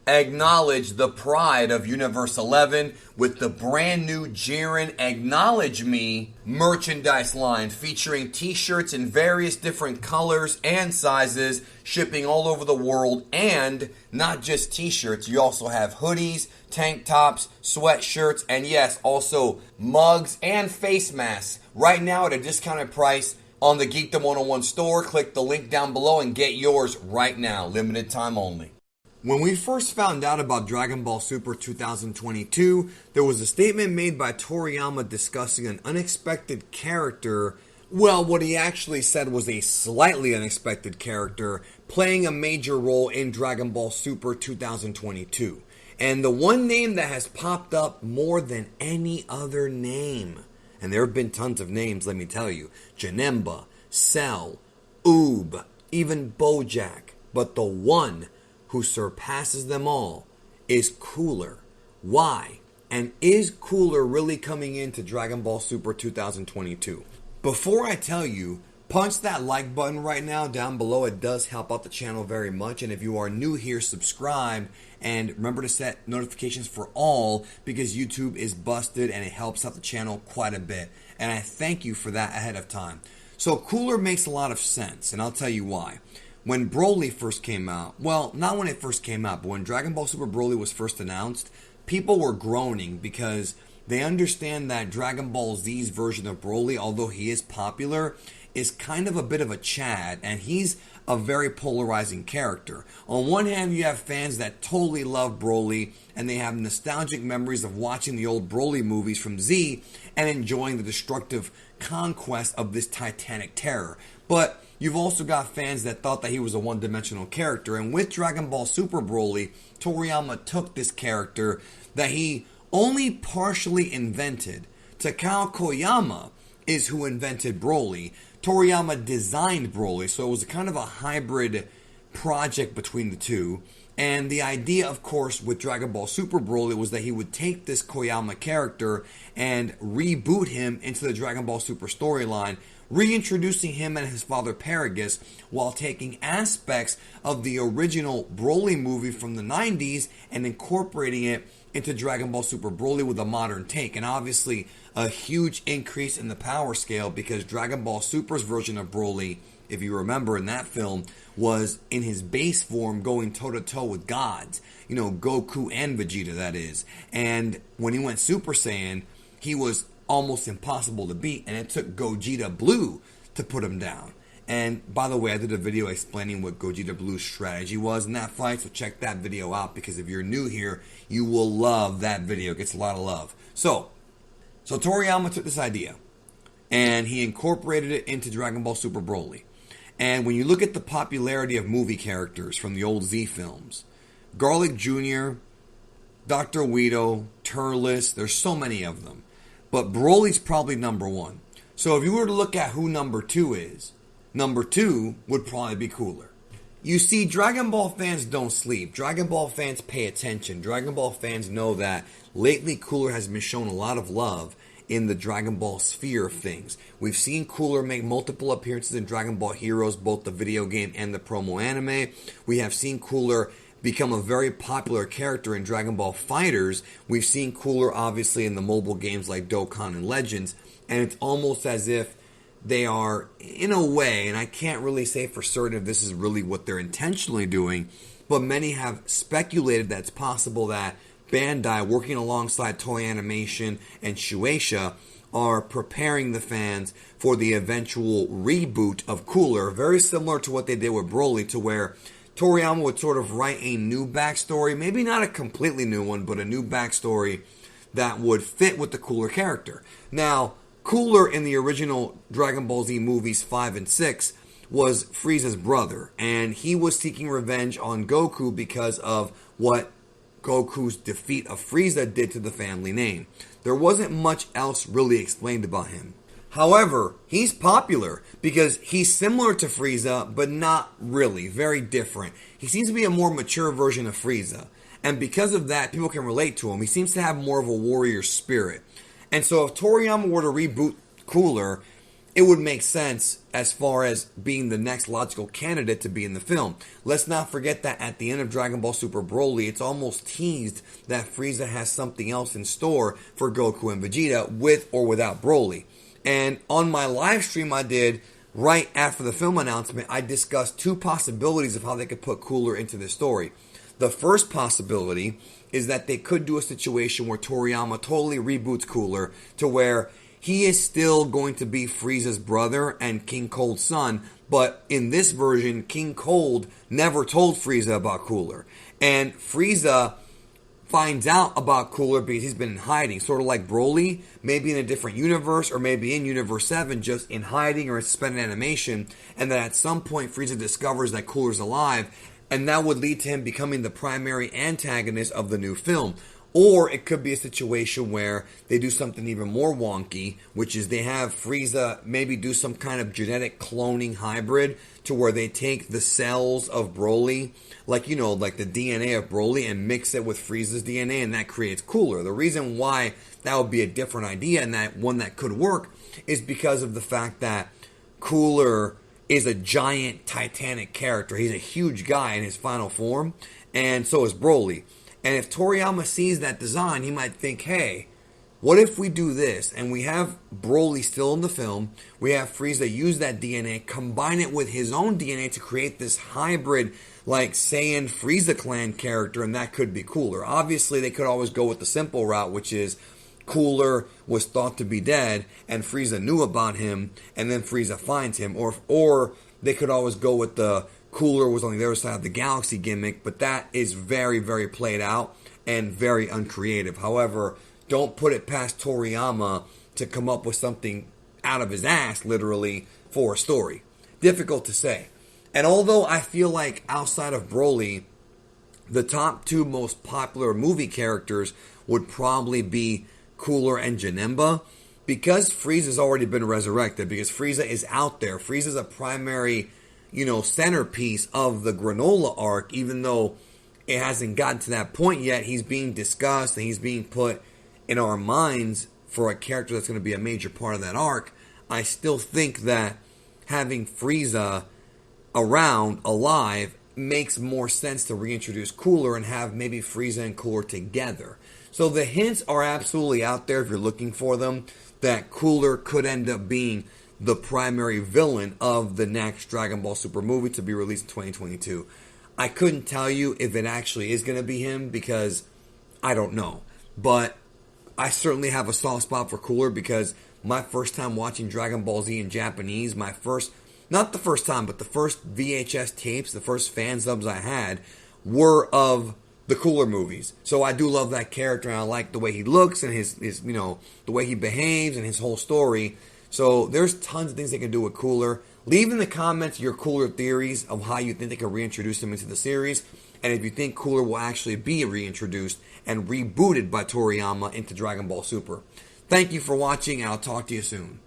acknowledge the pride of Universe 11 with the brand new Jiren Acknowledge Me merchandise line featuring t-shirts in various different colors and sizes, shipping all over the world. And not just t-shirts, you also have hoodies, tank tops, sweatshirts, and yes, also mugs and face masks right now at a discounted price on the Geekdom 101 store. Click the link down below and get yours right now. Limited time only. When we first found out about Dragon Ball Super 2022, there was a statement made by Toriyama discussing an unexpected character. Well, what he actually said was a slightly unexpected character playing a major role in Dragon Ball Super 2022. And the one name that has popped up more than any other name, and there have been tons of names, let me tell you, Janemba, Cell, Oob, even Bojack, but the one who surpasses them all is Cooler. Why? And is Cooler really coming into Dragon Ball Super 2022? Before I tell you, punch that like button right now down below. It does help out the channel very much. And if you are new here, subscribe. And remember to set notifications for all, because YouTube is busted and it helps out the channel quite a bit. And I thank you for that ahead of time. So Cooler makes a lot of sense, and I'll tell you why. When Broly first came out, well, not when it first came out, but when Dragon Ball Super Broly was first announced, people were groaning because they understand that Dragon Ball Z's version of Broly, although he is popular, is kind of a bit of a Chad, and he's a very polarizing character. On one hand, you have fans that totally love Broly, and they have nostalgic memories of watching the old Broly movies from Z and enjoying the destructive conquest of this titanic terror. But you've also got fans that thought that he was a one-dimensional character, and with Dragon Ball Super Broly, Toriyama took this character that he only partially invented. Takao Koyama is who invented Broly. Toriyama designed Broly, so it was kind of a hybrid project between the two. And the idea, of course, with Dragon Ball Super Broly was that he would take this Koyama character and reboot him into the Dragon Ball Super storyline, reintroducing him and his father Paragus, while taking aspects of the original Broly movie from the 90s and incorporating it into Dragon Ball Super Broly with a modern take. And obviously a huge increase in the power scale, because Dragon Ball Super's version of Broly, if you remember in that film, was in his base form going toe-to-toe with gods. You know, Goku and Vegeta, that is. And when he went Super Saiyan, he was almost impossible to beat, and it took Gogeta Blue to put him down. And by the way, I did a video explaining what Gogeta Blue's strategy was in that fight, so check that video out, because if you're new here, you will love that video. It gets a lot of love. So Toriyama took this idea, and he incorporated it into Dragon Ball Super Broly. And when you look at the popularity of movie characters from the old Z films, Garlic Jr., Dr. Weedo, Turles, there's so many of them. But Broly's probably number one. So if you were to look at who number two is, number two would probably be Cooler. You see, Dragon Ball fans don't sleep. Dragon Ball fans pay attention. Dragon Ball fans know that lately Cooler has been shown a lot of love in the Dragon Ball sphere of things. We've seen Cooler make multiple appearances in Dragon Ball Heroes, both the video game and the promo anime. We have seen Cooler become a very popular character in Dragon Ball FighterZ. We've seen Cooler obviously in the mobile games like Dokkan and Legends, and it's almost as if they are, in a way, and I can't really say for certain if this is really what they're intentionally doing, but many have speculated that it's possible that Bandai, working alongside Toei Animation and Shueisha, are preparing the fans for the eventual reboot of Cooler, very similar to what they did with Broly, to where Toriyama would sort of write a new backstory, maybe not a completely new one, but a new backstory that would fit with the Cooler character. Now, Cooler in the original Dragon Ball Z movies 5 and 6 was Frieza's brother, and he was seeking revenge on Goku because of what Goku's defeat of Frieza did to the family name. There wasn't much else really explained about him. However, he's popular because he's similar to Frieza, but not really, very different. He seems to be a more mature version of Frieza, and because of that, people can relate to him. He seems to have more of a warrior spirit. And so if Toriyama were to reboot Cooler, it would make sense as far as being the next logical candidate to be in the film. Let's not forget that at the end of Dragon Ball Super Broly, it's almost teased that Frieza has something else in store for Goku and Vegeta with or without Broly. And on my live stream I did right after the film announcement, I discussed two possibilities of how they could put Cooler into this story. The first possibility is that they could do a situation where Toriyama totally reboots Cooler to where he is still going to be Frieza's brother and King Cold's son, but in this version, King Cold never told Frieza about Cooler. And Frieza finds out about Cooler because he's been in hiding, sort of like Broly, maybe in a different universe, or maybe in Universe 7, just in hiding or suspended animation, and that at some point Frieza discovers that Cooler's alive, and that would lead to him becoming the primary antagonist of the new film. Or it could be a situation where they do something even more wonky, which is they have Frieza maybe do some kind of genetic cloning hybrid to where they take the cells of Broly, like the DNA of Broly, and mix it with Frieza's DNA, and that creates Cooler. The reason why that would be a different idea and that one that could work is because of the fact that Cooler is a giant titanic character. He's a huge guy in his final form, and so is Broly. And if Toriyama sees that design, he might think, hey, what if we do this? And we have Broly still in the film. We have Frieza use that DNA, combine it with his own DNA to create this hybrid, like Saiyan Frieza clan character, and that could be Cooler. Obviously, they could always go with the simple route, which is Cooler was thought to be dead, and Frieza knew about him, and then Frieza finds him. Or they could always go with the Cooler was on the other side of the galaxy gimmick, but that is very, very played out and very uncreative. However, don't put it past Toriyama to come up with something out of his ass, literally, for a story. Difficult to say. And although I feel like outside of Broly, the top two most popular movie characters would probably be Cooler and Janemba, because Frieza's already been resurrected, because Frieza is out there. Frieza's a primary centerpiece of the Granola arc, even though it hasn't gotten to that point yet. He's being discussed and he's being put in our minds for a character that's going to be a major part of that arc. I still think that having Frieza around, alive, makes more sense to reintroduce Cooler and have maybe Frieza and Cooler together. So the hints are absolutely out there if you're looking for them, that Cooler could end up being the primary villain of the next Dragon Ball Super movie to be released in 2022. I couldn't tell you if it actually is going to be him because I don't know. But I certainly have a soft spot for Cooler because my first time watching Dragon Ball Z in Japanese, not the first time, but the first VHS tapes, the first fan subs I had were of the Cooler movies. So I do love that character, and I like the way he looks and his the way he behaves and his whole story. So there's tons of things they can do with Cooler. Leave in the comments your Cooler theories of how you think they can reintroduce him into the series, and if you think Cooler will actually be reintroduced and rebooted by Toriyama into Dragon Ball Super. Thank you for watching, and I'll talk to you soon.